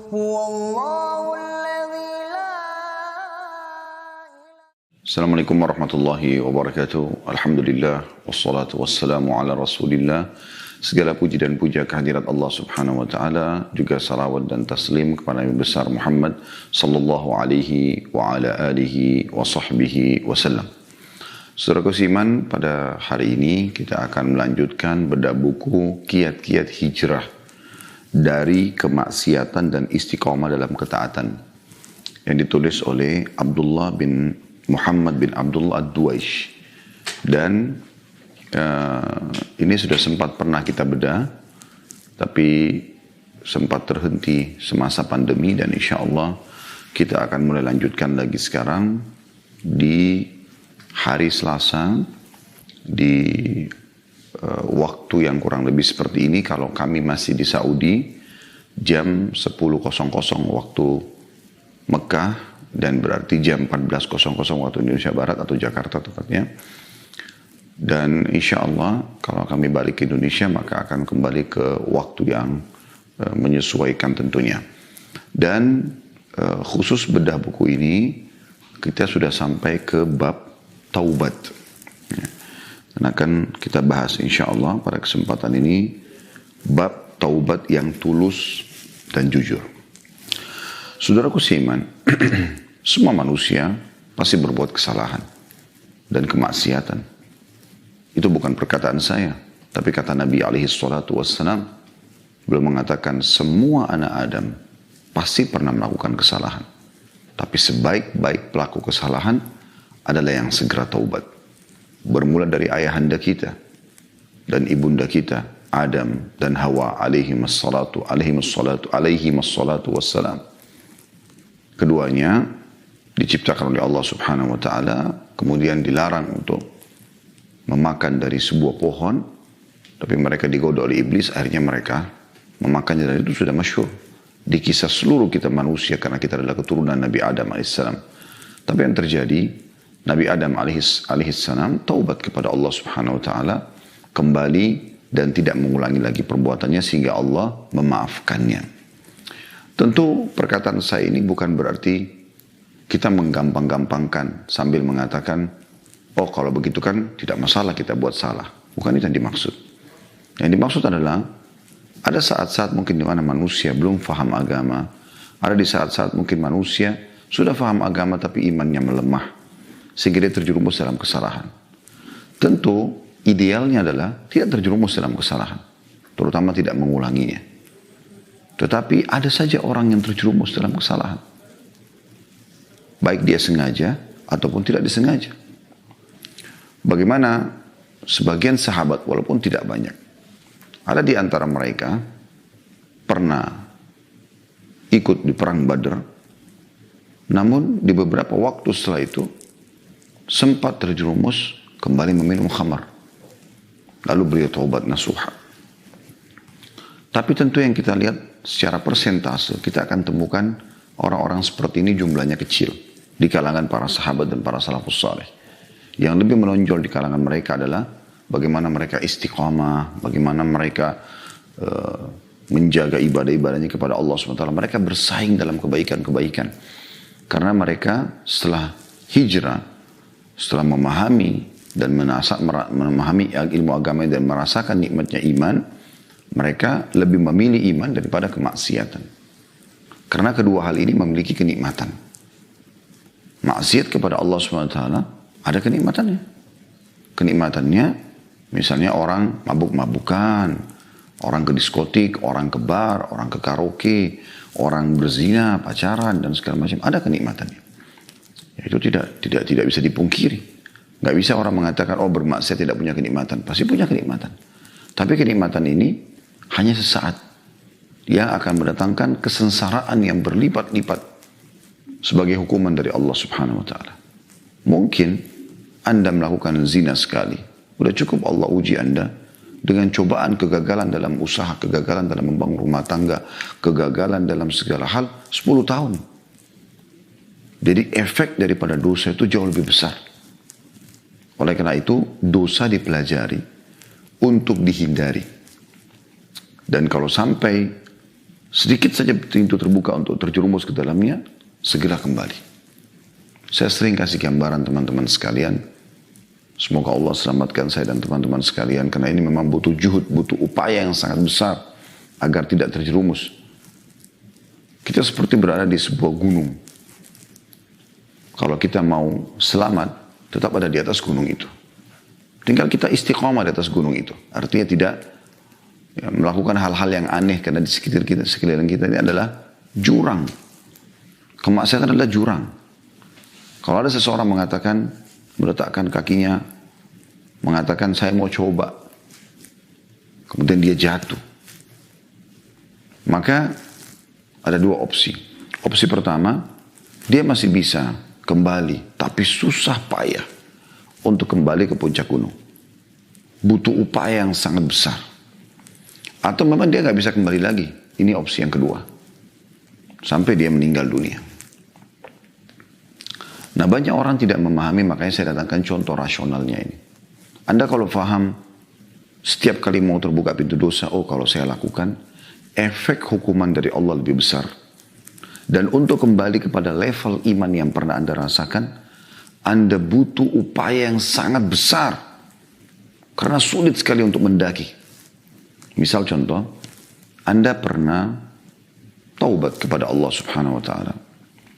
هو الله الذي لا Assalamualaikum warahmatullahi wabarakatuh. Alhamdulillah wassalatu wassalamu ala Rasulillah. Segala puji dan puja kehadirat Allah Subhanahu wa taala, juga salawat dan taslim kepada Nabi besar Muhammad sallallahu alaihi wa ala alihi wa sahbihi wasallam. Saudaraku seiman, pada hari ini kita akan melanjutkan bedah buku Kiat-Kiat Hijrah dari Kemaksiatan dan Istiqamah dalam Ketaatan yang ditulis oleh Abdullah bin Muhammad bin Abdullah Ad-Duwaish. Dan ini sudah sempat pernah kita bedah, tapi sempat terhenti semasa pandemi, dan insya Allah kita akan mulai lanjutkan lagi sekarang di hari Selasa di waktu yang kurang lebih seperti ini. Kalau kami masih di Saudi, jam 10.00 waktu Mekah, dan berarti jam 14.00 waktu Indonesia Barat atau Jakarta tepatnya. Dan insya Allah kalau kami balik ke Indonesia maka akan kembali ke waktu yang menyesuaikan tentunya. Dan khusus bedah buku ini kita sudah sampai ke bab taubat. Dan akan kita bahas insya Allah pada kesempatan ini bab taubat yang tulus dan jujur. Saudaraku seiman, semua manusia pasti berbuat kesalahan dan kemaksiatan. Itu bukan perkataan saya, tapi kata Nabi SAW. Beliau mengatakan semua anak Adam pasti pernah melakukan kesalahan. Tapi sebaik-baik pelaku kesalahan adalah yang segera taubat. Bermula dari ayahanda kita dan ibunda kita, Adam dan Hawa alaihimassalatu wassalam. Keduanya diciptakan oleh Allah Subhanahu wa taala, kemudian dilarang untuk memakan dari sebuah pohon, tapi mereka digoda oleh iblis, akhirnya mereka memakannya, dan itu sudah masyhur di kisah seluruh kita manusia karena kita adalah keturunan Nabi Adam alaihissalam. Tapi yang terjadi, Nabi Adam alaihissalam taubat kepada Allah Subhanahu wa taala, kembali dan tidak mengulangi lagi perbuatannya sehingga Allah memaafkannya. Tentu perkataan saya ini bukan berarti kita menggampang-gampangkan sambil mengatakan, oh kalau begitu kan tidak masalah kita buat salah. Bukan itu yang dimaksud. Yang dimaksud adalah ada saat-saat mungkin di mana manusia belum faham agama. Ada di saat-saat mungkin manusia sudah faham agama tapi imannya melemah, sehingga dia terjerumus dalam kesalahan. Tentu idealnya adalah tidak terjerumus dalam kesalahan, terutama tidak mengulanginya. Tetapi ada saja orang yang terjerumus dalam kesalahan, baik dia sengaja ataupun tidak disengaja. Bagaimana sebagian sahabat, walaupun tidak banyak, ada di antara mereka pernah ikut di perang Badar, namun di beberapa waktu setelah itu sempat terjerumus kembali meminum khamar. Lalu beliau taubat nasuha. Tapi tentu yang kita lihat secara persentase, kita akan temukan orang-orang seperti ini jumlahnya kecil di kalangan para sahabat dan para salafus saleh. Yang lebih menonjol di kalangan mereka adalah bagaimana mereka istiqamah, bagaimana mereka menjaga ibadah-ibadahnya kepada Allah SWT. Mereka bersaing dalam kebaikan-kebaikan. Karena mereka setelah hijrah, setelah memahami dan memahami ilmu agama dan merasakan nikmatnya iman, mereka lebih memilih iman daripada kemaksiatan. Karena kedua hal ini memiliki kenikmatan. Maksiat kepada Allah SWT ada kenikmatannya. Kenikmatannya misalnya orang mabuk-mabukan, orang ke diskotik, orang ke bar, orang ke karaoke, orang berzina, pacaran dan segala macam, ada kenikmatannya. Itu tidak bisa dipungkiri. Gak bisa orang mengatakan oh bermaksiat tidak punya kenikmatan. Pasti punya kenikmatan. Tapi kenikmatan ini hanya sesaat, yang akan mendatangkan kesengsaraan yang berlipat-lipat sebagai hukuman dari Allah Subhanahu wa taala. Mungkin Anda melakukan zina sekali, udah cukup Allah uji Anda dengan cobaan kegagalan dalam usaha, kegagalan dalam membangun rumah tangga, kegagalan dalam segala hal 10 tahun. Jadi efek daripada dosa itu jauh lebih besar. Oleh karena itu dosa dipelajari untuk dihindari. Dan kalau sampai sedikit saja pintu terbuka untuk terjerumus ke dalamnya, segera kembali. Saya sering kasih gambaran teman-teman sekalian. Semoga Allah selamatkan saya dan teman-teman sekalian. Karena ini memang butuh juhud, butuh upaya yang sangat besar agar tidak terjerumus. Kita seperti berada di sebuah gunung. Kalau kita mau selamat, tetap ada di atas gunung itu. Tinggal kita istiqomah di atas gunung itu. Artinya tidak melakukan hal-hal yang aneh. Karena di sekitar kita, sekeliling kita ini adalah jurang. Kemaksiatan adalah jurang. Kalau ada seseorang mengatakan, meletakkan kakinya, mengatakan saya mau coba. Kemudian dia jatuh. Maka ada dua opsi. Opsi pertama, dia masih bisa kembali, tapi susah payah untuk kembali ke puncak gunung. Butuh upaya yang sangat besar. Atau memang dia nggak bisa kembali lagi. Ini opsi yang kedua. Sampai dia meninggal dunia. Nah, banyak orang tidak memahami, makanya saya datangkan contoh rasionalnya ini. Anda kalau paham, setiap kali mau terbuka pintu dosa, oh kalau saya lakukan, efek hukuman dari Allah lebih besar. Dan untuk kembali kepada level iman yang pernah Anda rasakan, Anda butuh upaya yang sangat besar. Karena sulit sekali untuk mendaki. Misal contoh, Anda pernah taubat kepada Allah Subhanahu wa Ta'ala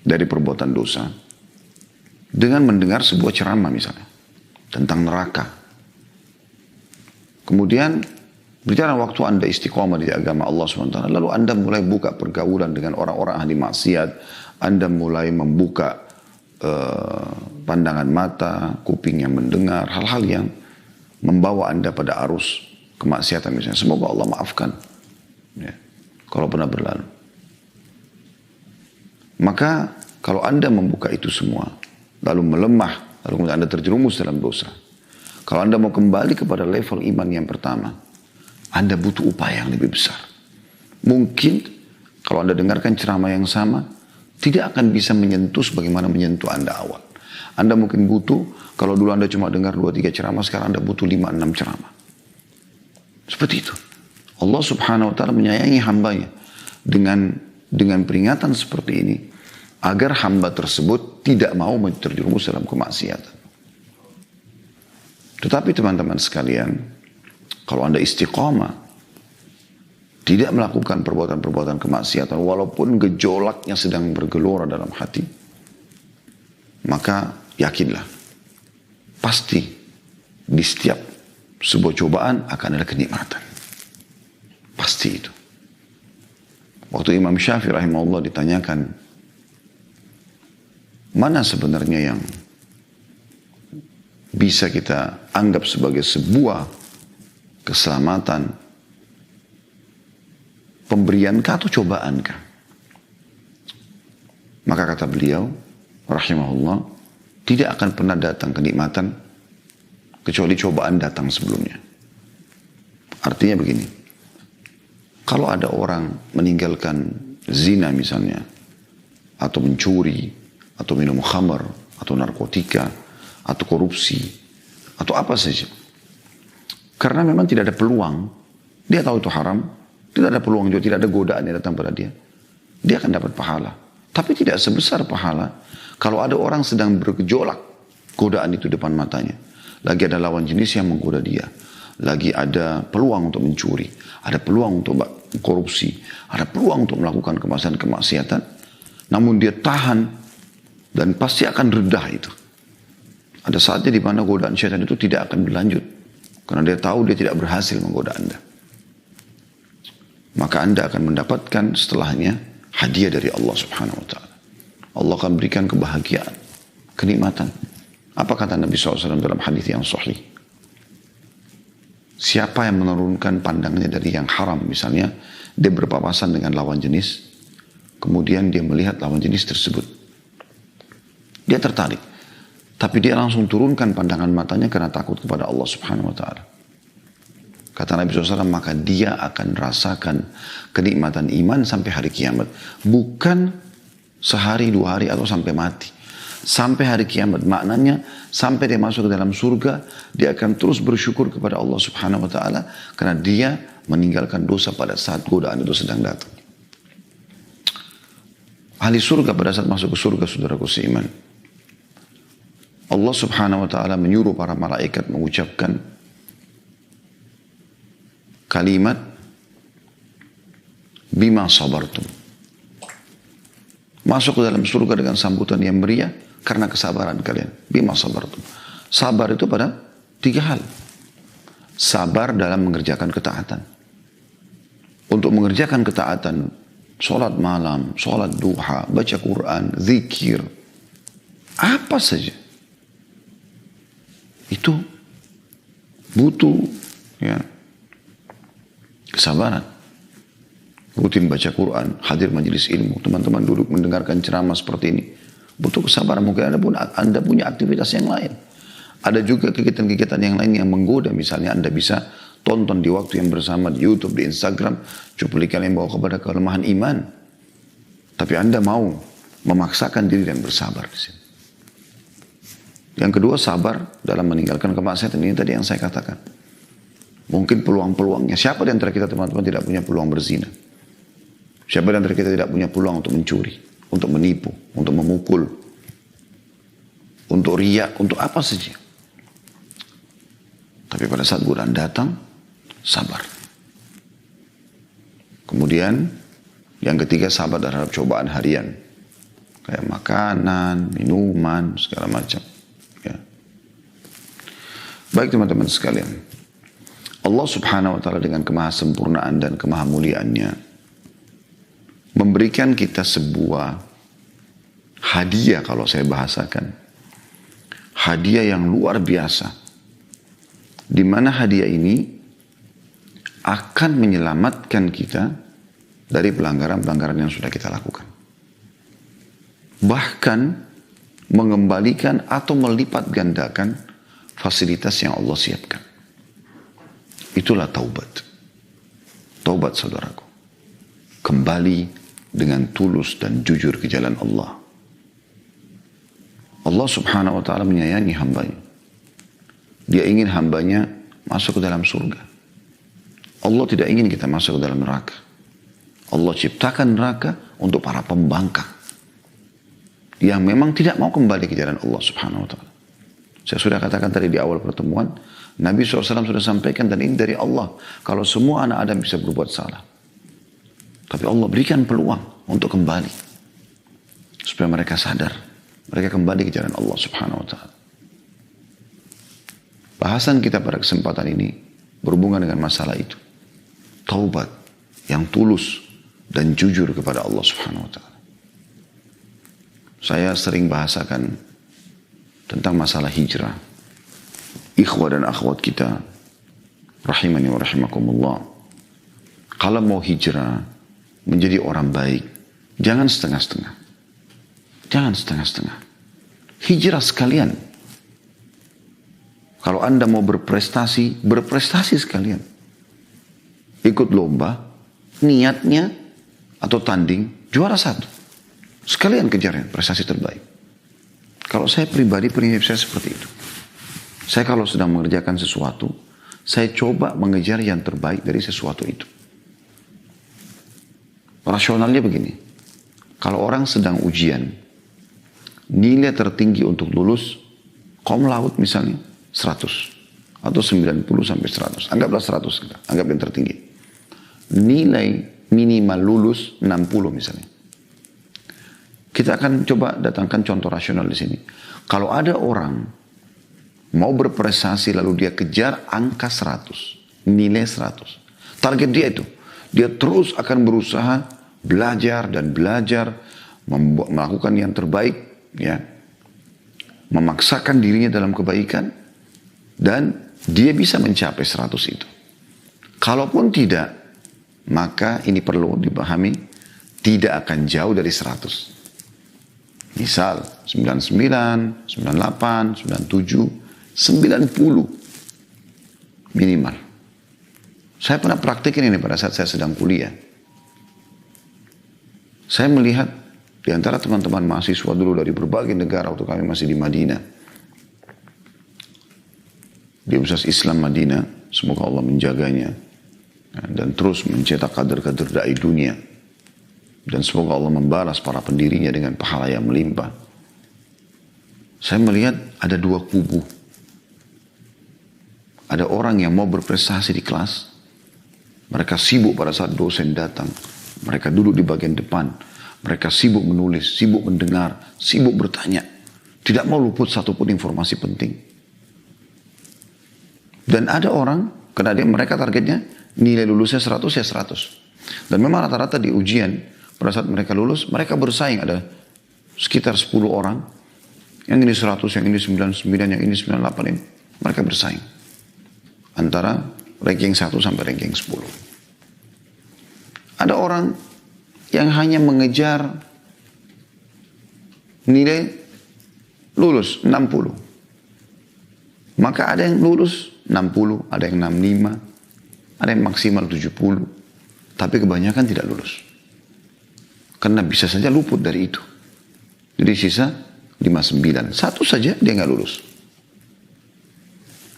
dari perbuatan dosa dengan mendengar sebuah ceramah misalnya tentang neraka. Kemudian berjalan waktu Anda istiqomah di agama Allah Subhanahu wa Ta'ala, lalu Anda mulai buka pergaulan dengan orang-orang ahli maksiat. Anda mulai membuka pandangan mata, kuping yang mendengar hal-hal yang membawa Anda pada arus kemaksiatan misalnya. Semoga Allah maafkan ya, kalau pernah berlalu. Maka kalau Anda membuka itu semua, lalu melemah, lalu kemudian Anda terjerumus dalam dosa. Kalau Anda mau kembali kepada level iman yang pertama, Anda butuh upaya yang lebih besar. Mungkin kalau Anda dengarkan ceramah yang sama, tidak akan bisa menyentuh sebagaimana menyentuh Anda awal. Anda mungkin butuh, kalau dulu Anda cuma dengar 2-3 ceramah, sekarang Anda butuh 5-6 ceramah. Seperti itu. Allah Subhanahu wa Ta'ala menyayangi hambanya dengan peringatan seperti ini, agar hamba tersebut tidak mau terjerumus dalam kemaksiatan. Tetapi teman-teman sekalian, kalau Anda istiqamah, tidak melakukan perbuatan-perbuatan kemaksiatan, walaupun gejolaknya sedang bergelora dalam hati, maka yakinlah, pasti di setiap sebuah cobaan akan ada kenikmatan. Pasti itu. Waktu Imam Syafi'i rahimahullah ditanyakan, mana sebenarnya yang bisa kita anggap sebagai sebuah keselamatan, pemberiankah atau cobaankah? Maka kata beliau, rahimahullah, tidak akan pernah datang kenikmatan kecuali cobaan datang sebelumnya. Artinya begini, kalau ada orang meninggalkan zina misalnya, atau mencuri, atau minum khamar, atau narkotika, atau korupsi, atau apa saja, karena memang tidak ada peluang, dia tahu itu haram, tidak ada peluang juga, tidak ada godaan yang datang pada dia, dia akan dapat pahala. Tapi tidak sebesar pahala kalau ada orang sedang bergejolak, godaan itu depan matanya, lagi ada lawan jenis yang menggoda dia, lagi ada peluang untuk mencuri, ada peluang untuk korupsi, ada peluang untuk melakukan kemaksiatan, namun dia tahan dan pasti akan redah itu. Ada saatnya di mana godaan syaitan itu tidak akan berlanjut, karena dia tahu dia tidak berhasil menggoda Anda. Maka Anda akan mendapatkan setelahnya hadiah dari Allah Subhanahu wa Ta'ala. Allah akan berikan kebahagiaan, kenikmatan. Apa kata Nabi SAW dalam hadis yang sahih? Siapa yang menurunkan pandangnya dari yang haram, misalnya dia berpapasan dengan lawan jenis, kemudian dia melihat lawan jenis tersebut, dia tertarik, tapi dia langsung turunkan pandangan matanya karena takut kepada Allah Subhanahu wa Ta'ala. Kata Nabi SAW, maka dia akan rasakan kenikmatan iman sampai hari kiamat. Bukan sehari, 2 hari, atau sampai mati. Sampai hari kiamat. Maknanya, sampai dia masuk ke dalam surga, dia akan terus bersyukur kepada Allah Subhanahu wa Ta'ala, karena dia meninggalkan dosa pada saat godaan itu sedang datang. Ahli surga pada saat masuk ke surga, saudaraku seiman, Allah subhanahu wa ta'ala menyuruh para malaikat mengucapkan kalimat bima sabartum. Masuk ke dalam surga dengan sambutan yang meriah karena kesabaran kalian. Bima sabartum. Sabar itu pada 3 hal. Sabar dalam mengerjakan ketaatan. Untuk mengerjakan ketaatan, sholat malam, sholat duha, baca Quran, zikir, apa saja, itu butuh ya kesabaran. Rutin baca Quran, hadir majelis ilmu, teman-teman duduk mendengarkan ceramah seperti ini, butuh kesabaran. Mungkin anda punya aktivitas yang lain. Ada juga kegiatan-kegiatan yang lain yang menggoda. Misalnya Anda bisa tonton di waktu yang bersama di YouTube, di Instagram, cuplikan yang bawa kepada kelemahan iman. Tapi Anda mau memaksakan diri dan bersabar di sini. Yang kedua, sabar dalam meninggalkan kemaksiatan. Ini tadi yang saya katakan. Mungkin peluang-peluangnya. Siapa di antara kita teman-teman tidak punya peluang berzina? Siapa di antara kita tidak punya peluang untuk mencuri, untuk menipu, untuk memukul, untuk riak, untuk apa saja. Tapi pada saat godaan datang, sabar. Kemudian yang ketiga, sabar terhadap cobaan harian. Kayak makanan, minuman, segala macam. Ya. Baik teman-teman sekalian. Allah subhanahu wa ta'ala dengan kemahasempurnaan dan kemahamuliaannya memberikan kita sebuah hadiah, kalau saya bahasakan. Hadiah yang luar biasa. Di mana hadiah ini akan menyelamatkan kita dari pelanggaran-pelanggaran yang sudah kita lakukan. Bahkan mengembalikan atau melipat gandakan fasilitas yang Allah siapkan. Itulah taubat. Taubat saudaraku. Kembali dengan tulus dan jujur ke jalan Allah. Allah subhanahu wa ta'ala menyayangi hambanya. Dia ingin hambanya masuk ke dalam surga. Allah tidak ingin kita masuk ke dalam neraka. Allah ciptakan neraka untuk para pembangkang. Yang memang tidak mau kembali ke jalan Allah subhanahu wa ta'ala. Saya sudah katakan tadi di awal pertemuan. Nabi SAW sudah sampaikan dan ini dari Allah. Kalau semua anak Adam bisa berbuat salah. Tapi Allah berikan peluang untuk kembali. Supaya mereka sadar. Mereka kembali ke jalan Allah subhanahu wa ta'ala. Bahasan kita pada kesempatan ini berhubungan dengan masalah itu. Taubat yang tulus dan jujur kepada Allah subhanahu wa ta'ala. Saya sering bahasakan tentang masalah hijrah. Ikhwah dan akhwat kita, rahimani wa rahimakumullah. Kalau mau hijrah, menjadi orang baik, jangan setengah-setengah. Jangan setengah-setengah. Hijrah sekalian. Kalau Anda mau berprestasi, berprestasi sekalian. Ikut lomba, niatnya atau tanding, juara 1. Sekalian kejar prestasi terbaik. Kalau saya pribadi, prinsip saya seperti itu. Saya kalau sedang mengerjakan sesuatu, saya coba mengejar yang terbaik dari sesuatu itu. Rasionalnya begini. Kalau orang sedang ujian, nilai tertinggi untuk lulus, cum laude misalnya, 100. Atau 90 sampai 100. Anggaplah 100 kita. Anggap yang tertinggi. Nilai minimal lulus 60 misalnya. Kita akan coba datangkan contoh rasional di sini. Kalau ada orang mau berprestasi lalu dia kejar angka 100. Nilai 100. Target dia itu. Dia terus akan berusaha belajar dan belajar. Melakukan yang terbaik. Ya, memaksakan dirinya dalam kebaikan. Dan dia bisa mencapai 100 itu. Kalaupun tidak, maka ini perlu dipahami, tidak akan jauh dari 100. Misal 99, 98, 97, 90 minimal. Saya pernah praktikin ini pada saat saya sedang kuliah. Saya melihat di antara teman-teman mahasiswa dulu dari berbagai negara waktu kami masih di Madinah. Di Universitas Islam Madinah, semoga Allah menjaganya dan terus mencetak kader-kader dai dunia. Dan semoga Allah membalas para pendirinya dengan pahala yang melimpah. Saya melihat ada dua kubu. Ada orang yang mau berprestasi di kelas. Mereka sibuk pada saat dosen datang. Mereka duduk di bagian depan. Mereka sibuk menulis, sibuk mendengar, sibuk bertanya. Tidak mau luput satupun informasi penting. Dan ada orang, karena mereka targetnya nilai lulusnya 100 ya 100. Dan memang rata-rata di ujian, pada saat mereka lulus, mereka bersaing. Ada sekitar 10 orang. Yang ini 100, yang ini 99, yang ini 98 ini. Mereka bersaing. Antara ranking 1 sampai ranking 10. Ada orang yang hanya mengejar nilai lulus 60. Maka ada yang lulus 60, ada yang 65, ada yang maksimal 70. Tapi kebanyakan tidak lulus. Karena bisa saja luput dari itu. Jadi sisa 59. Satu saja dia nggak lulus.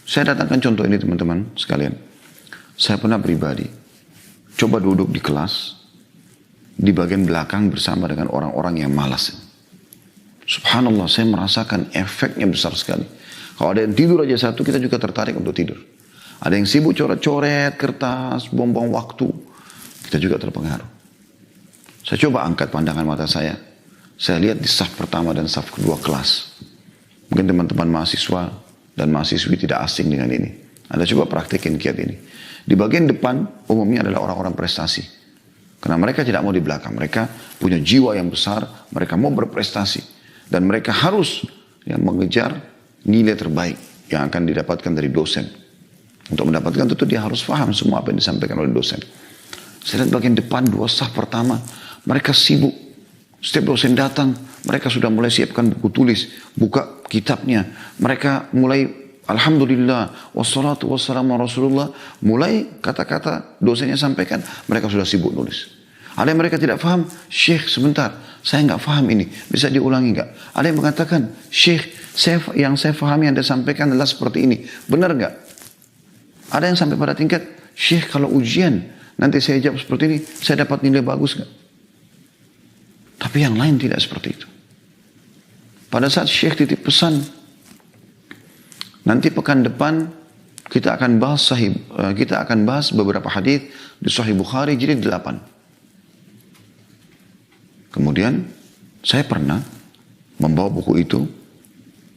Saya datangkan contoh ini teman-teman sekalian. Saya pernah pribadi coba duduk di kelas di bagian belakang bersama dengan orang-orang yang malas. Subhanallah, saya merasakan efeknya besar sekali. Kalau ada yang tidur aja satu, kita juga tertarik untuk tidur. Ada yang sibuk coret-coret kertas, buang-buang waktu, kita juga terpengaruh. Saya coba angkat pandangan mata saya. Saya lihat di saf pertama dan saf kedua kelas. Mungkin teman-teman mahasiswa dan mahasiswi tidak asing dengan ini. Anda coba praktekin kiat ini. Di bagian depan umumnya adalah orang-orang prestasi. Karena mereka tidak mau di belakang. Mereka punya jiwa yang besar. Mereka mau berprestasi. Dan mereka harus mengejar nilai terbaik yang akan didapatkan dari dosen. Untuk mendapatkan itu dia harus paham semua apa yang disampaikan oleh dosen. Saya lihat bagian depan dua saf pertama. Mereka sibuk. Setiap dosen datang, mereka sudah mulai siapkan buku tulis, buka kitabnya. Mereka mulai, alhamdulillah, wassalatu wassalamu Rasulullah. Mulai kata-kata dosennya sampaikan, mereka sudah sibuk nulis. Ada yang mereka tidak paham, Syekh sebentar, saya nggak paham ini, bisa diulangi nggak? Ada yang mengatakan, Syekh, yang saya pahami yang Anda sampaikan adalah seperti ini, benar nggak? Ada yang sampai pada tingkat, Syekh kalau ujian, nanti saya jawab seperti ini, saya dapat nilai bagus nggak? Tapi yang lain tidak seperti itu. Pada saat Syekh titip pesan, nanti pekan depan kita akan bahas beberapa hadis di Sahih Bukhari jilid 8. Kemudian saya pernah membawa buku itu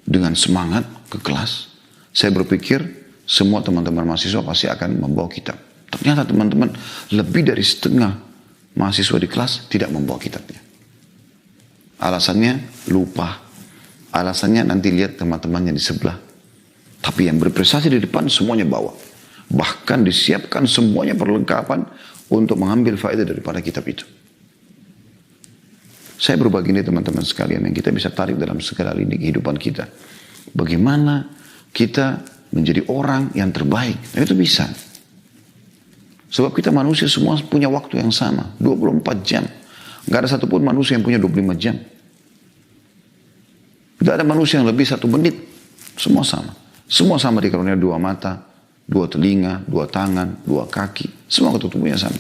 dengan semangat ke kelas. Saya berpikir semua teman-teman mahasiswa pasti akan membawa kitab. Ternyata teman-teman lebih dari setengah mahasiswa di kelas tidak membawa kitabnya. Alasannya lupa. Alasannya nanti lihat teman-temannya di sebelah. Tapi yang berprestasi di depan semuanya bawa. Bahkan disiapkan semuanya perlengkapan untuk mengambil faedah daripada kitab itu. Saya berbagi ini teman-teman sekalian yang kita bisa tarik dalam segala lini kehidupan kita. Bagaimana kita menjadi orang yang terbaik. Nah, itu bisa. Sebab kita manusia semua punya waktu yang sama. 24 jam. Gak ada satupun manusia yang punya 25 jam. Gak ada manusia yang lebih 1 menit. Semua sama. Semua sama dikaruniai 2 mata, 2 telinga, 2 tangan, 2 kaki. Semua ketubuhnya sama.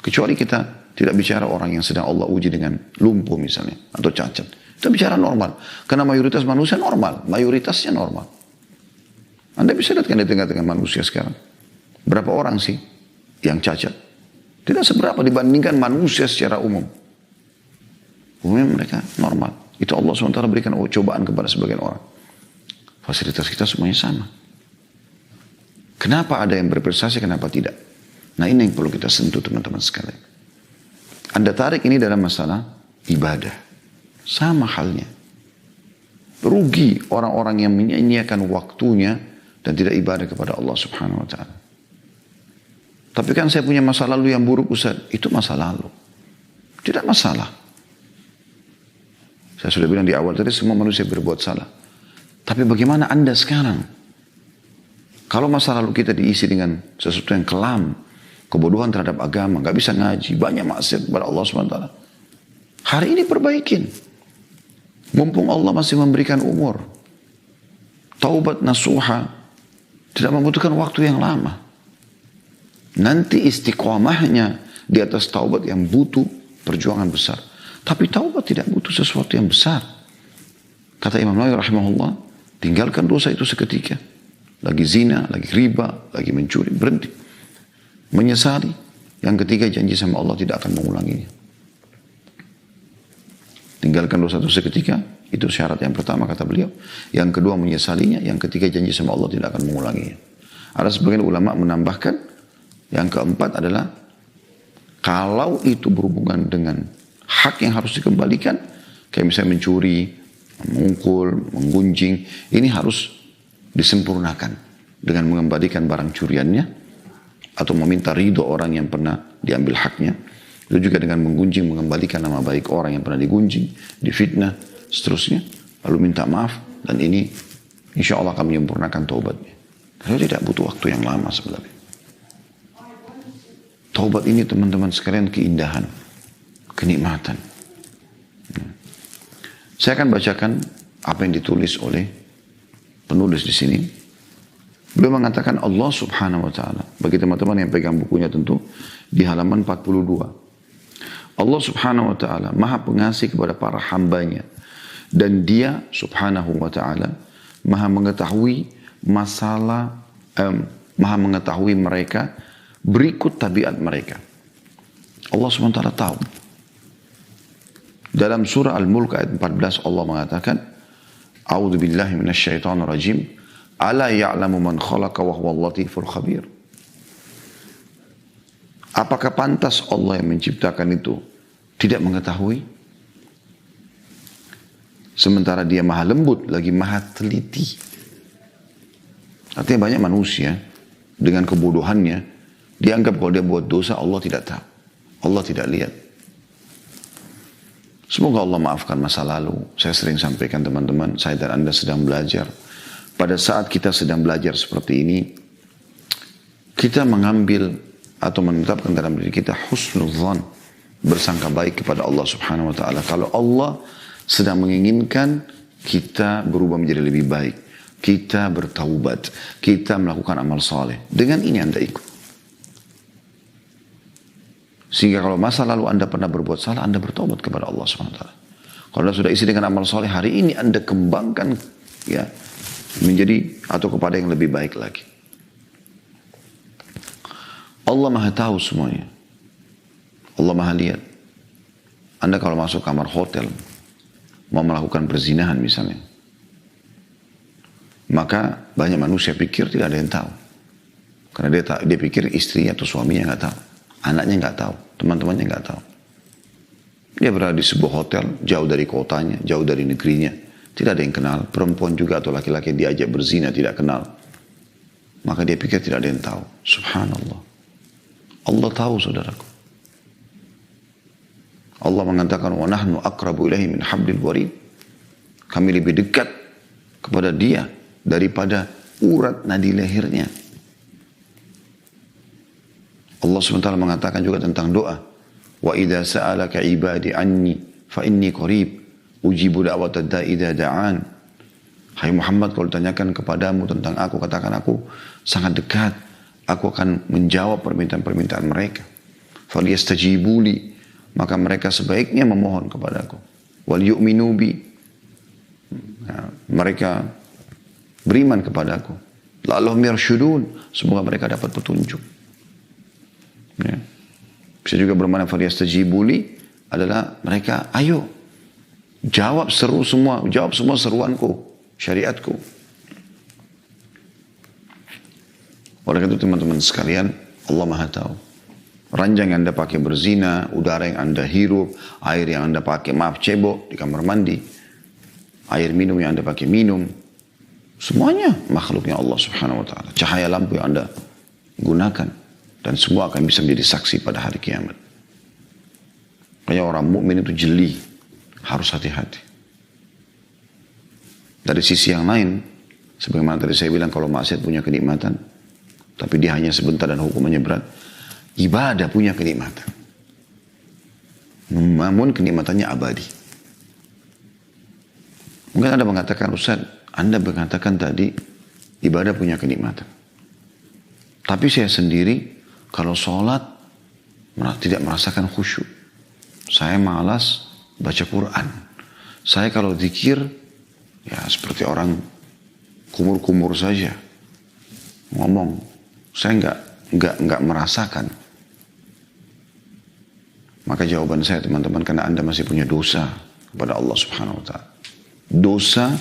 Kecuali kita tidak bicara orang yang sedang Allah uji dengan lumpuh misalnya. Atau cacat. Kita bicara normal. Karena mayoritas manusia normal. Mayoritasnya normal. Anda bisa lihat kan di tengah-tengah manusia sekarang. Berapa orang sih yang cacat? Tidak seberapa dibandingkan manusia secara umum. Umumnya mereka normal. Itu Allah SWT berikan cobaan kepada sebagian orang. Fasilitas kita semuanya sama. Kenapa ada yang berprestasi, kenapa tidak? Nah ini yang perlu kita sentuh teman-teman sekalian. Anda tarik ini dalam masalah ibadah. Sama halnya. Rugi orang-orang yang menyia-nyiakan waktunya dan tidak ibadah kepada Allah Subhanahu Wa Taala. Tapi kan saya punya masa lalu yang buruk Ustaz. Itu masa lalu. Tidak masalah. Saya sudah bilang di awal tadi semua manusia berbuat salah. Tapi bagaimana Anda sekarang? Kalau masa lalu kita diisi dengan sesuatu yang kelam, kebodohan terhadap agama, gak bisa ngaji, banyak maksiat kepada Allah SWT. Hari ini perbaikin. Mumpung Allah masih memberikan umur. Taubat nasuha tidak membutuhkan waktu yang lama. Nanti istiqomahnya di atas taubat yang butuh perjuangan besar. Tapi taubat tidak butuh sesuatu yang besar. Kata Imam Nawawi rahimahullah, tinggalkan dosa itu seketika. Lagi zina, lagi riba, lagi mencuri, berhenti. Menyesali. Yang ketiga janji sama Allah tidak akan mengulanginya. Tinggalkan dosa itu seketika, itu syarat yang pertama kata beliau. Yang kedua menyesalinya, yang ketiga janji sama Allah tidak akan mengulanginya. Ada sebagian ulama menambahkan, yang keempat adalah, kalau itu berhubungan dengan hak yang harus dikembalikan, kayak misalnya mencuri, memukul, menggunjing, ini harus disempurnakan dengan mengembalikan barang curiannya, atau meminta ridho orang yang pernah diambil haknya. Itu juga dengan menggunjing, mengembalikan nama baik orang yang pernah digunjing, difitnah, seterusnya. Lalu minta maaf, dan ini insya Allah akan menyempurnakan taubatnya. Karena tidak butuh waktu yang lama sebenarnya. Taubat ini teman-teman sekalian keindahan, kenikmatan. Saya akan bacakan apa yang ditulis oleh penulis di sini. Beliau mengatakan Allah subhanahu wa ta'ala. Bagi teman-teman yang pegang bukunya tentu, di halaman 42. Allah subhanahu wa ta'ala maha pengasih kepada para hambanya. Dan dia subhanahu wa ta'ala maha mengetahui masalah, maha mengetahui mereka berikut tabiat mereka. Allah subhanahu wa ta'ala tahu. Dalam surah Al-Mulk ayat 14 Allah mengatakan, A'udzu billahi minasyaitonir rajim. Ala ya'lamu man khalaqa wa huwal latiful khabir. Apakah pantas Allah yang menciptakan itu tidak mengetahui? Sementara dia maha lembut, lagi maha teliti. Artinya banyak manusia dengan kebodohannya dianggap kalau dia buat dosa Allah tidak tahu. Allah tidak lihat. Semoga Allah maafkan masa lalu. Saya sering sampaikan teman-teman, saya dan Anda sedang belajar. Pada saat kita sedang belajar seperti ini, kita mengambil atau menetapkan dalam diri kita husnuzan, bersangka baik kepada Allah subhanahu wa ta'ala. Kalau Allah sedang menginginkan kita berubah menjadi lebih baik, kita bertaubat, kita melakukan amal saleh. Dengan ini Anda ikut. Sehingga kalau masa lalu Anda pernah berbuat salah, Anda bertaubat kepada Allah subhanahu wa ta'ala. Kalau Anda sudah isi dengan amal saleh, hari ini Anda kembangkan ya menjadi atau kepada yang lebih baik lagi. Allah maha tahu semuanya. Allah maha lihat. Anda kalau masuk kamar hotel, mau melakukan perzinahan misalnya, maka banyak manusia pikir tidak ada yang tahu. Karena dia pikir istrinya atau suaminya nggak tahu, anaknya nggak tahu, teman-temannya nggak tahu. Dia berada di sebuah hotel, jauh dari kotanya, jauh dari negerinya. Tidak ada yang kenal, perempuan juga atau laki-laki diajak berzina tidak kenal. Maka dia pikir tidak ada yang tahu. Subhanallah. Allah tahu saudaraku. Allah mengatakan, wa nahnu aqrabu ilaihi min hablil warid. Kami lebih dekat kepada dia daripada urat nadi lehernya. Allah SWT mengatakan juga tentang doa. Wa idza sa'alaka ibadi anni fa inni qarib. Ujibu da'watad da'i idza da'an. Hai Muhammad, kalau ditanyakan kepadamu tentang aku, katakan aku sangat dekat. Aku akan menjawab permintaan-permintaan mereka. Falyastajibu li, maka mereka sebaiknya memohon kepadaku. Wal yu'minu bi, mereka beriman kepadaku. La'allahum yarshudun, semoga mereka dapat petunjuk. Ya. Bisa juga bermakna falyastajibu li adalah mereka ayo jawab semua seruanku, syariatku. Oleh karena itu teman-teman sekalian, Allah maha tahu. Ranjang yang Anda pakai berzina, udara yang Anda hirup, air yang Anda pakai, cebok di kamar mandi, air minum yang Anda pakai minum, semuanya makhluknya Allah subhanahu wa ta'ala. Cahaya lampu yang Anda gunakan, dan semua akan bisa menjadi saksi pada hari kiamat. Makanya orang mukmin itu jeli. Harus hati-hati. Dari sisi yang lain, sebagaimana tadi saya bilang kalau maksiat punya kenikmatan, tapi dia hanya sebentar dan hukumannya berat. Ibadah punya kenikmatan. Namun kenikmatannya abadi. Mungkin Anda mengatakan, Ustaz, Anda mengatakan tadi ibadah punya kenikmatan. Tapi saya sendiri kalau sholat tidak merasakan khusyuk. Saya malas baca Quran. Saya kalau zikir, ya seperti orang kumur-kumur saja. Ngomong, saya nggak merasakan. Maka jawaban saya teman-teman, karena Anda masih punya dosa kepada Allah Subhanahu wa Ta'ala. Dosa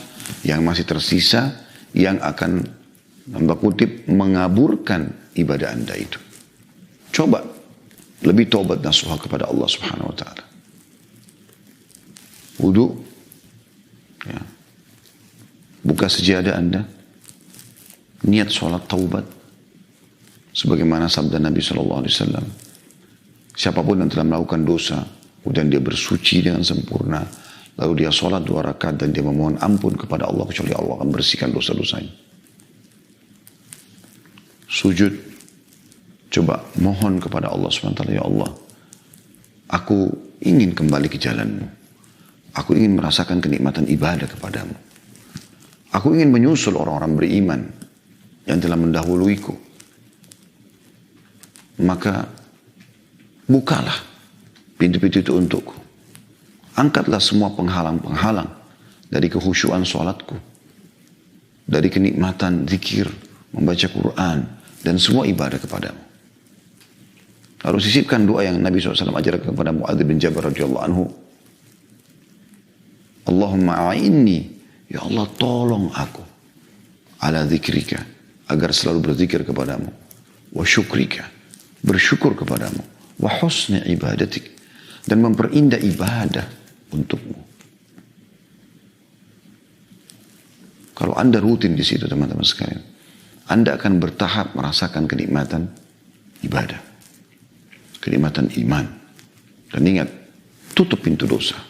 yang masih tersisa, yang akan mengaburkan ibadah Anda itu. Coba lebih taubat nasuha kepada Allah Subhanahu wa Ta'ala. Wudu, ya. Buka sejadah Anda, niat sholat taubat, sebagaimana sabda Nabi SAW. Siapapun yang telah melakukan dosa, kemudian dia bersuci dengan sempurna, lalu dia sholat 2 rakaat dan dia memohon ampun kepada Allah, kecuali Allah akan bersihkan dosa-dosanya. Sujud, coba mohon kepada Allah SWT, ya Allah, aku ingin kembali ke jalanmu. Aku ingin merasakan kenikmatan ibadah kepadamu. Aku ingin menyusul orang-orang beriman yang telah mendahuluiku. Maka bukalah pintu-pintu itu untukku. Angkatlah semua penghalang-penghalang dari kehusyuan sholatku, dari kenikmatan zikir, membaca Quran, dan semua ibadah kepadamu. Lalu sisipkan doa yang Nabi SAW ajarkan kepada Mu'adz bin Jabal radhiyallahu anhu. Allahumma a'inni, ya Allah tolong aku, ala zikrika, agar selalu berzikir kepadamu, wa syukrika, bersyukur kepadamu, wa husni ibadatik, dan memperindah ibadah untukmu. Kalau Anda rutin di situ teman-teman sekalian, Anda akan bertahap merasakan kenikmatan ibadah, kenikmatan iman. Dan ingat, tutup pintu dosa.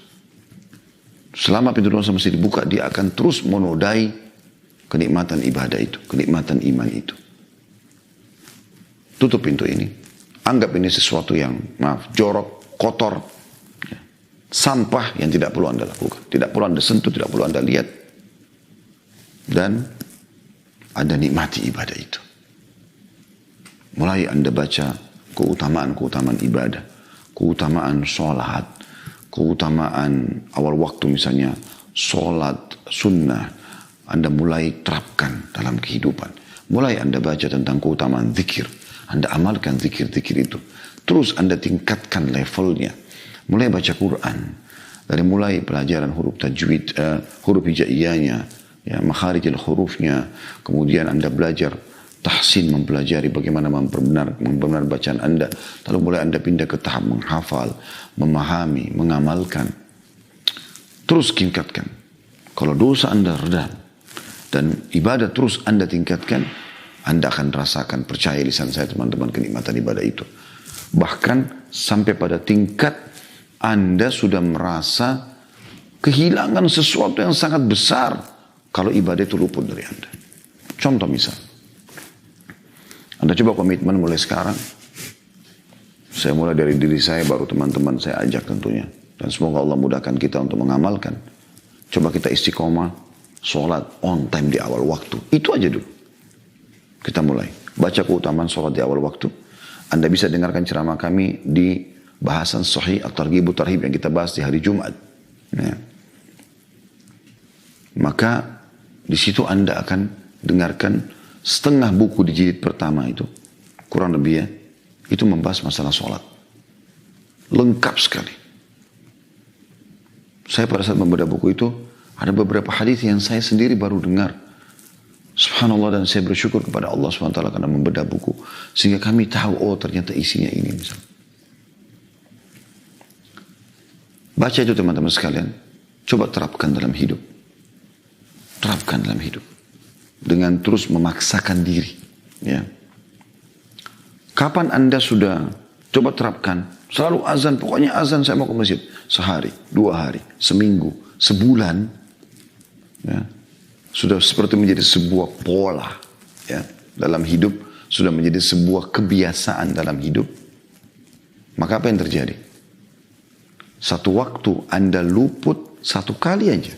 Selama pintu dosa masih dibuka, dia akan terus menodai kenikmatan ibadah itu, kenikmatan iman itu. Tutup pintu ini. Anggap ini sesuatu yang, jorok, kotor, sampah yang tidak perlu Anda lakukan. Tidak perlu Anda sentuh, tidak perlu Anda lihat. Dan Anda nikmati ibadah itu. Mulai Anda baca keutamaan-keutamaan ibadah, keutamaan sholat, keutamaan awal waktu misalnya, sholat sunnah, Anda mulai terapkan dalam kehidupan. Mulai Anda baca tentang keutamaan zikir, Anda amalkan zikir-zikir itu. Terus Anda tingkatkan levelnya. Mulai baca Quran, dari mulai pelajaran huruf tajwid, huruf hijaiyahnya, ya, makharijul hurufnya, kemudian Anda belajar tahsin, mempelajari bagaimana memperbenar bacaan Anda. Lalu mulai Anda pindah ke tahap menghafal, memahami, mengamalkan. Terus tingkatkan. Kalau dosa Anda redam dan ibadah terus Anda tingkatkan, Anda akan rasakan, percaya lisan saya teman-teman, kenikmatan ibadah itu. Bahkan sampai pada tingkat Anda sudah merasa kehilangan sesuatu yang sangat besar kalau ibadah itu luput dari Anda. Contoh misal, Anda coba komitmen mulai sekarang. Saya mulai dari diri saya, baru teman-teman saya ajak tentunya. Dan semoga Allah mudahkan kita untuk mengamalkan. Coba kita istiqomah, sholat on time di awal waktu. Itu aja dulu. Kita mulai. Baca keutamaan sholat di awal waktu. Anda bisa dengarkan ceramah kami di bahasan Sahih At-Targhib Tarhib yang kita bahas di hari Jumat. Ya. Maka di situ Anda akan dengarkan setengah buku di jilid pertama itu, kurang lebih ya, itu membahas masalah sholat. Lengkap sekali. Saya pada saat membaca buku itu, ada beberapa hadis yang saya sendiri baru dengar. Subhanallah, dan saya bersyukur kepada Allah SWT karena membedah buku. Sehingga kami tahu, oh ternyata isinya ini misalnya. Baca itu teman-teman sekalian. Coba terapkan dalam hidup. Terapkan dalam hidup. Dengan terus memaksakan diri. Ya. Kapan Anda sudah coba terapkan? Selalu azan, pokoknya azan saya mau ke masjid. Sehari, 2 hari, seminggu, sebulan. Ya. Sudah seperti menjadi sebuah pola. Ya. Dalam hidup, sudah menjadi sebuah kebiasaan dalam hidup. Maka apa yang terjadi? Satu waktu Anda luput 1 kali aja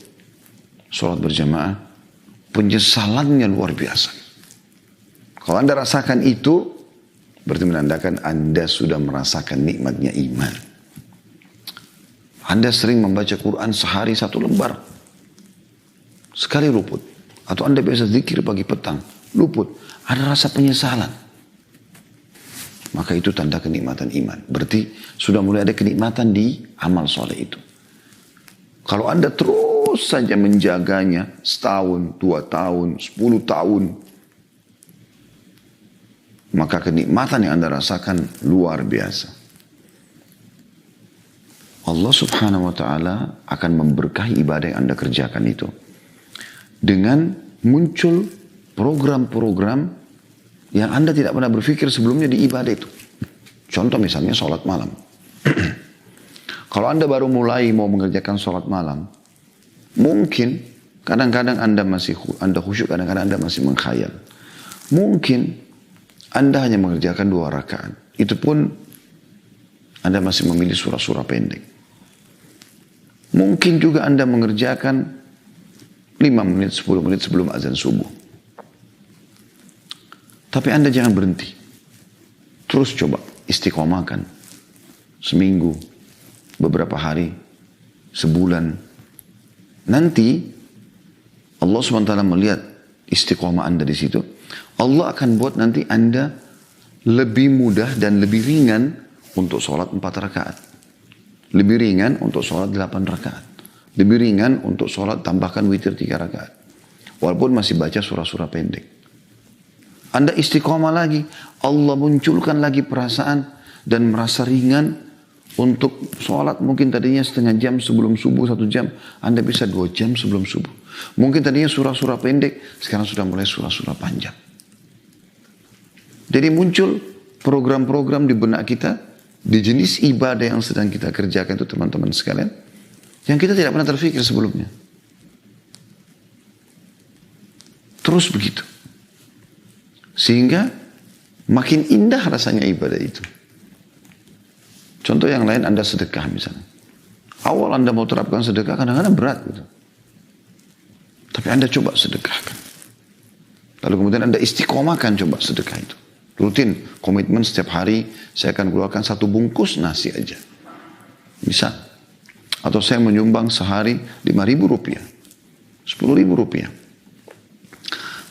sholat berjamaah, penyesalannya luar biasa. Kalau Anda rasakan itu, berarti menandakan Anda sudah merasakan nikmatnya iman. Anda sering membaca Quran sehari 1 lembar. Sekali luput. Atau Anda biasa zikir pagi petang. Luput. Ada rasa penyesalan. Maka itu tanda kenikmatan iman. Berarti sudah mulai ada kenikmatan di amal soleh itu. Kalau Anda terus saja menjaganya setahun, 2 tahun, 10 tahun. Maka kenikmatan yang Anda rasakan luar biasa. Allah subhanahu wa ta'ala akan memberkahi ibadah yang Anda kerjakan itu. Dengan muncul program-program yang Anda tidak pernah berpikir sebelumnya di ibadah itu. Contoh misalnya sholat malam. Kalau Anda baru mulai mau mengerjakan sholat malam, mungkin kadang-kadang Anda khusyuk, kadang-kadang Anda masih mengkhayal. Mungkin Anda hanya mengerjakan 2 rakaat. Itu pun Anda masih memilih surah-surah pendek. Mungkin juga Anda mengerjakan 5 menit, 10 menit sebelum azan subuh. Tapi Anda jangan berhenti. Terus coba istiqomahkan. Seminggu, beberapa hari, sebulan. Nanti Allah SWT melihat istiqomah Anda di situ. Allah akan buat nanti Anda lebih mudah dan lebih ringan untuk sholat 4 rakaat. Lebih ringan untuk sholat 8 rakaat. Lebih ringan untuk sholat tambahkan witir 3 rakaat. Walaupun masih baca surah-surah pendek. Anda istiqomah lagi. Allah munculkan lagi perasaan dan merasa ringan untuk sholat. Mungkin tadinya setengah jam sebelum subuh, 1 jam. Anda bisa 2 jam sebelum subuh. Mungkin tadinya surah-surah pendek. Sekarang sudah mulai surah-surah panjang. Jadi muncul program-program di benak kita, di jenis ibadah yang sedang kita kerjakan itu teman-teman sekalian, yang kita tidak pernah terfikir sebelumnya. Terus begitu. Sehingga makin indah rasanya ibadah itu. Contoh yang lain, Anda sedekah misalnya. Awal Anda mau terapkan sedekah kadang-kadang berat gitu. Tapi Anda coba sedekahkan. Lalu kemudian Anda istiqomahkan coba sedekah itu. Rutin, komitmen setiap hari saya akan keluarkan 1 bungkus nasi aja. Bisa. Atau saya menyumbang sehari 5.000 rupiah. 10.000 rupiah.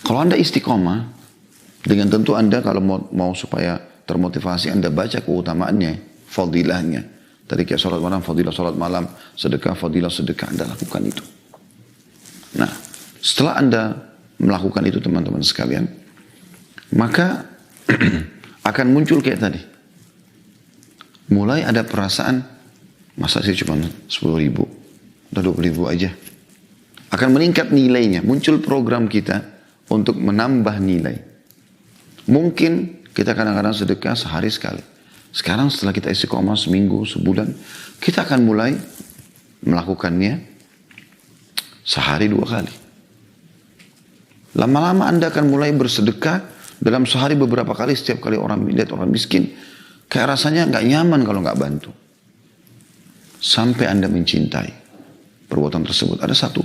Kalau Anda istiqomah, dengan tentu Anda kalau mau supaya termotivasi, Anda baca keutamaannya, fadilahnya. Tadi kayak sholat malam, fadilah sholat malam, sedekah, fadilah sedekah, Anda lakukan itu. Nah, setelah Anda melakukan itu teman-teman sekalian, maka akan muncul kayak tadi. Mulai ada perasaan, masa sih cuma 10.000, udah 20.000 aja. Akan meningkat nilainya, muncul program kita untuk menambah nilai. Mungkin kita kadang-kadang sedekah sehari sekali. Sekarang setelah kita istiqomah seminggu, sebulan, kita akan mulai melakukannya sehari 2 kali. Lama-lama Anda akan mulai bersedekah dalam sehari beberapa kali. Setiap kali orang lihat orang miskin, kayak rasanya nggak nyaman kalau nggak bantu. Sampai Anda mencintai perbuatan tersebut. Ada satu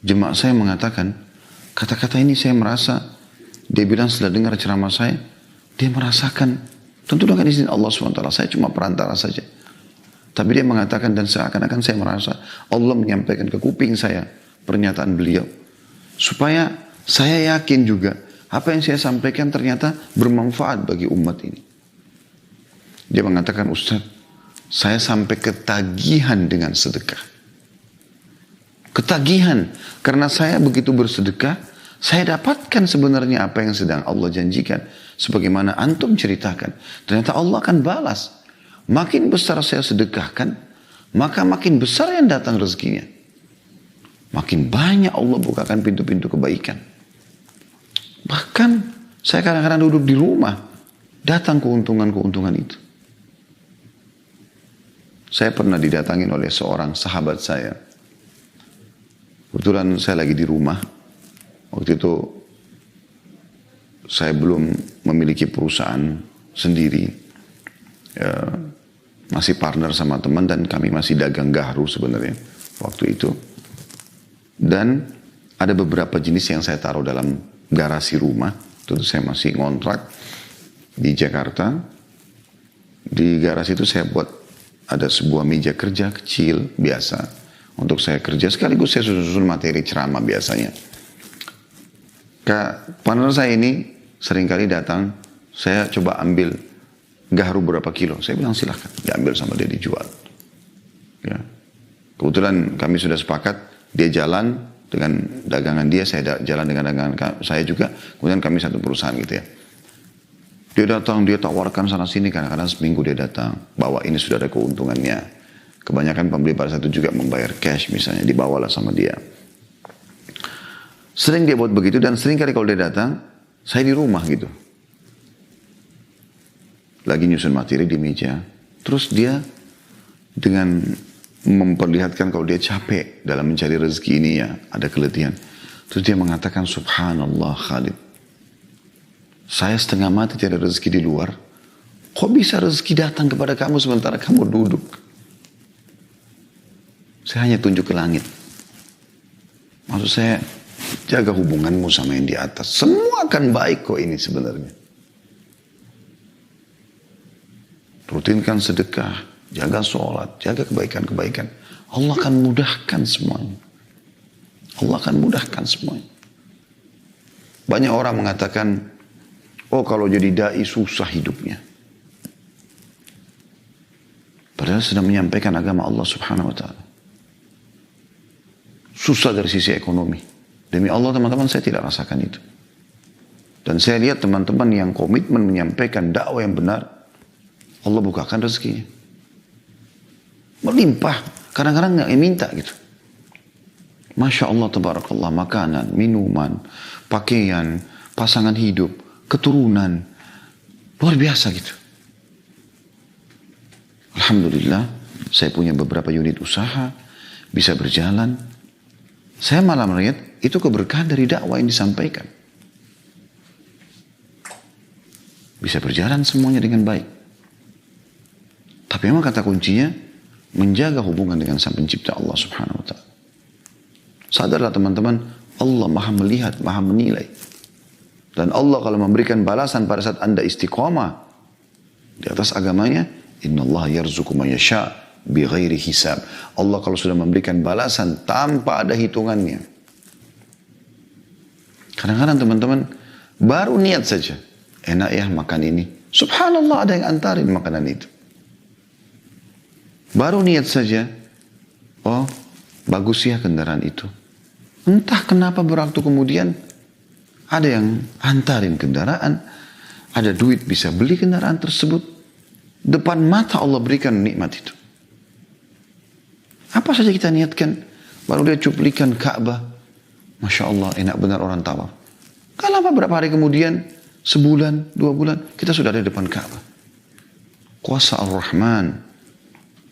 jemaah saya mengatakan, kata-kata ini saya merasa, dia bilang setelah dengar ceramah saya, dia merasakan, tentu dengan izin Allah SWT, saya cuma perantara saja. Tapi dia mengatakan, dan seakan-akan saya merasa Allah menyampaikan ke kuping saya pernyataan beliau, supaya saya yakin juga apa yang saya sampaikan ternyata bermanfaat bagi umat ini. Dia mengatakan, Ustaz, saya sampai ketagihan dengan sedekah. Ketagihan, karena saya begitu bersedekah, saya dapatkan sebenarnya apa yang sedang Allah janjikan. Sebagaimana antum ceritakan, ternyata Allah akan balas. Makin besar saya sedekahkan, maka makin besar yang datang rezekinya. Makin banyak Allah bukakan pintu-pintu kebaikan. Bahkan saya kadang-kadang duduk di rumah, datang keuntungan-keuntungan itu. Saya pernah didatangin oleh seorang sahabat saya. Kebetulan saya lagi di rumah. Waktu itu saya belum memiliki perusahaan sendiri. Masih partner sama teman dan kami masih dagang gaharu sebenarnya waktu itu. Dan ada beberapa jenis yang saya taruh dalam garasi rumah. Tentu saya masih ngontrak di Jakarta. Di garasi itu saya buat ada sebuah meja kerja kecil biasa untuk saya kerja, sekaligus saya susun materi ceramah biasanya. Partner saya ini seringkali datang, saya coba ambil gaharu berapa kilo, saya bilang silahkan diambil sama dia dijual. Ya. Kebetulan kami sudah sepakat, dia jalan dengan dagangan dia, saya jalan dengan dagangan saya juga, kemudian kami satu perusahaan gitu ya. Dia datang, dia tawarkan sana sini, kadang-kadang seminggu dia datang, bawa ini sudah ada keuntungannya. Kebanyakan pembeli pada satu juga membayar cash misalnya, dibawalah sama dia. Sering dia buat begitu, dan sering kali kalau dia datang, saya di rumah gitu. Lagi nyusun materi di meja. Terus dia dengan memperlihatkan kalau dia capek dalam mencari rezeki ini ya, ada keletihan. Terus dia mengatakan, subhanallah Khalid, saya setengah mati tiada rezeki di luar. Kok bisa rezeki datang kepada kamu sementara kamu duduk? Saya hanya tunjuk ke langit. Maksud saya, jaga hubunganmu sama yang di atas. Semua akan baik kok ini sebenarnya. Rutinkan sedekah, jaga sholat, jaga kebaikan-kebaikan. Allah akan mudahkan semuanya. Allah akan mudahkan semuanya. Banyak orang mengatakan, oh kalau jadi da'i susah hidupnya. Padahal sedang menyampaikan agama Allah subhanahu wa ta'ala. Susah dari sisi ekonomi. Demi Allah teman-teman, saya tidak rasakan itu. Dan saya lihat teman-teman yang komitmen menyampaikan dakwah yang benar, Allah bukakan rezekinya. Melimpah. Kadang-kadang nggak minta gitu. Masya Allah tabarakallah, makanan, minuman, pakaian, pasangan hidup, keturunan. Luar biasa gitu. Alhamdulillah, saya punya beberapa unit usaha, bisa berjalan. Saya malah melihat itu keberkahan dari dakwah yang disampaikan. Bisa berjalan semuanya dengan baik. Tapi memang kata kuncinya, menjaga hubungan dengan Sang Pencipta Allah subhanahu wa ta'ala. Sadarlah teman-teman, Allah maha melihat, maha menilai. Dan Allah kalau memberikan balasan pada saat anda istiqamah di atas agamanya, innallaha yarzuqu man yasha' bighairi hisab. Allah kalau sudah memberikan balasan tanpa ada hitungannya. Kadang-kadang teman-teman baru niat saja, enak ya makan ini. Subhanallah, ada yang antarin makanan itu. Baru niat saja, oh bagus ya kendaraan itu. Entah kenapa berwaktu kemudian ada yang antarin kendaraan, ada duit bisa beli kendaraan tersebut. Depan mata Allah berikan nikmat itu. Apa saja kita niatkan, baru dia cuplikan Ka'bah. Masya Allah, enak benar orang tawaf. Kalau lama berapa hari kemudian, sebulan, 2 bulan, kita sudah ada di depan Ka'bah. Kuasa Ar-Rahman,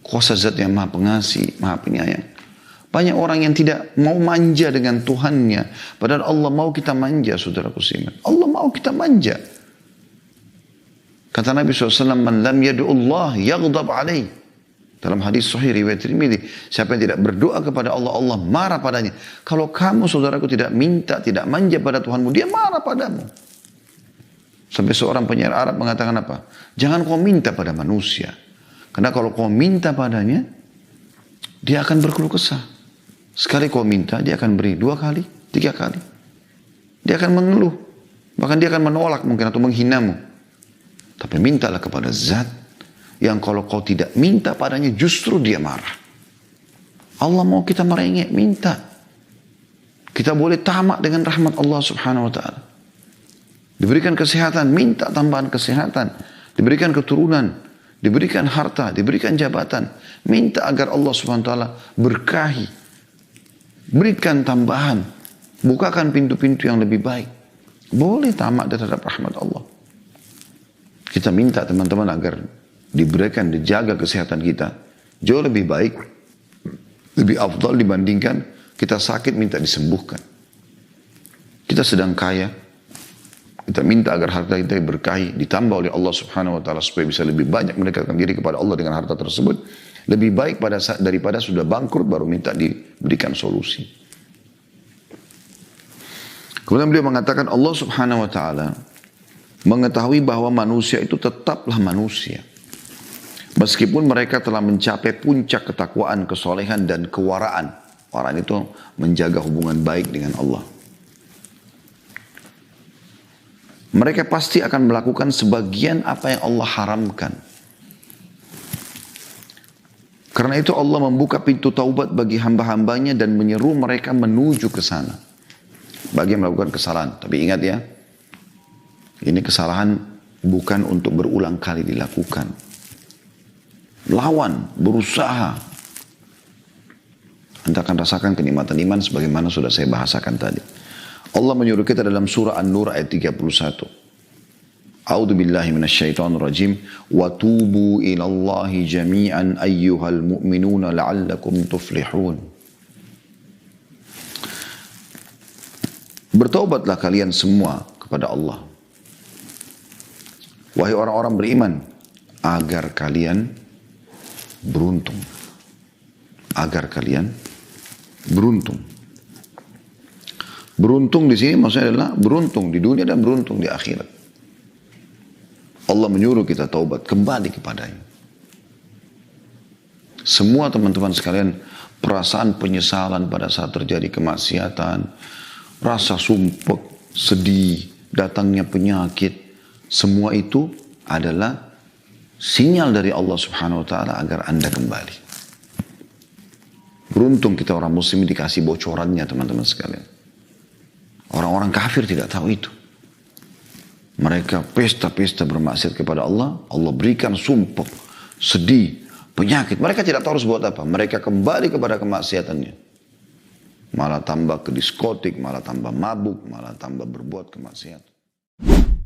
kuasa zat yang maha pengasih, maha penyayang. Banyak orang yang tidak mau manja dengan Tuhannya. Padahal Allah mau kita manja, saudaraku seiman. Allah mau kita manja. Kata Nabi SAW, man lam yadu'ullah yaghdab alaih. Dalam hadis sahih riwayat Tirmidzi, siapa yang tidak berdoa kepada Allah, Allah marah padanya. Kalau kamu saudaraku tidak minta, tidak manja pada Tuhanmu, dia marah padamu. Sampai seorang penyair Arab mengatakan apa? Jangan kau minta pada manusia. Karena kalau kau minta padanya, dia akan berkeluh kesah. Sekali kau minta, dia akan beri 2 kali, 3 kali. Dia akan mengeluh. Bahkan dia akan menolak mungkin atau menghinamu. Tapi mintalah kepada zat yang kalau kau tidak minta padanya justru dia marah. Allah mau kita merengek, minta. Kita boleh tamak dengan rahmat Allah subhanahu wa ta'ala. Diberikan kesehatan, minta tambahan kesehatan. Diberikan keturunan, diberikan harta, diberikan jabatan. Minta agar Allah subhanahu wa ta'ala berkahi. Berikan tambahan. Bukakan pintu-pintu yang lebih baik. Boleh tamak terhadap rahmat Allah. Kita minta teman-teman agar diberikan, dijaga kesehatan kita. Jauh lebih baik, lebih afdal dibandingkan kita sakit minta disembuhkan. Kita sedang kaya, kita minta agar harta kita berkahi, ditambah oleh Allah subhanahu wa ta'ala supaya bisa lebih banyak mendekatkan diri kepada Allah dengan harta tersebut. Lebih baik daripada sudah bangkrut baru minta diberikan solusi. Kemudian beliau mengatakan Allah subhanahu wa ta'ala mengetahui bahwa manusia itu tetaplah manusia. Meskipun mereka telah mencapai puncak ketakwaan, kesolehan, dan kewaraan. Waraan itu menjaga hubungan baik dengan Allah. Mereka pasti akan melakukan sebagian apa yang Allah haramkan. Karena itu Allah membuka pintu taubat bagi hamba-hambanya dan menyeru mereka menuju ke sana. Bagi yang melakukan kesalahan. Tapi ingat ya, ini kesalahan bukan untuk berulang kali dilakukan. Lawan, berusaha. Anda akan rasakan kenikmatan iman sebagaimana sudah saya bahasakan tadi. Allah menyuruh kita dalam surah An-Nur ayat 31. A'udzu billahi minasyaitonir rajim wa tubu ilallahi jami'an ayyuhal mu'minuna la'allakum tuflihun. Bertaubatlah kalian semua kepada Allah. Wahai orang-orang beriman, agar kalian beruntung. Agar kalian beruntung. Beruntung di sini maksudnya adalah beruntung di dunia dan beruntung di akhirat. Allah menyuruh kita taubat, kembali kepadanya. Semua teman-teman sekalian, perasaan penyesalan pada saat terjadi kemaksiatan, rasa sumpek, sedih, datangnya penyakit, semua itu adalah sinyal dari Allah Subhanahu wa taala agar Anda kembali. Beruntung kita orang muslim dikasih bocorannya teman-teman sekalian. Orang-orang kafir tidak tahu itu. Mereka pesta-pesta bermaksiat kepada Allah. Allah berikan sumpah, sedih, penyakit. Mereka tidak tahu harus buat apa. Mereka kembali kepada kemaksiatannya. Malah tambah ke diskotik, malah tambah mabuk, malah tambah berbuat kemaksiatan.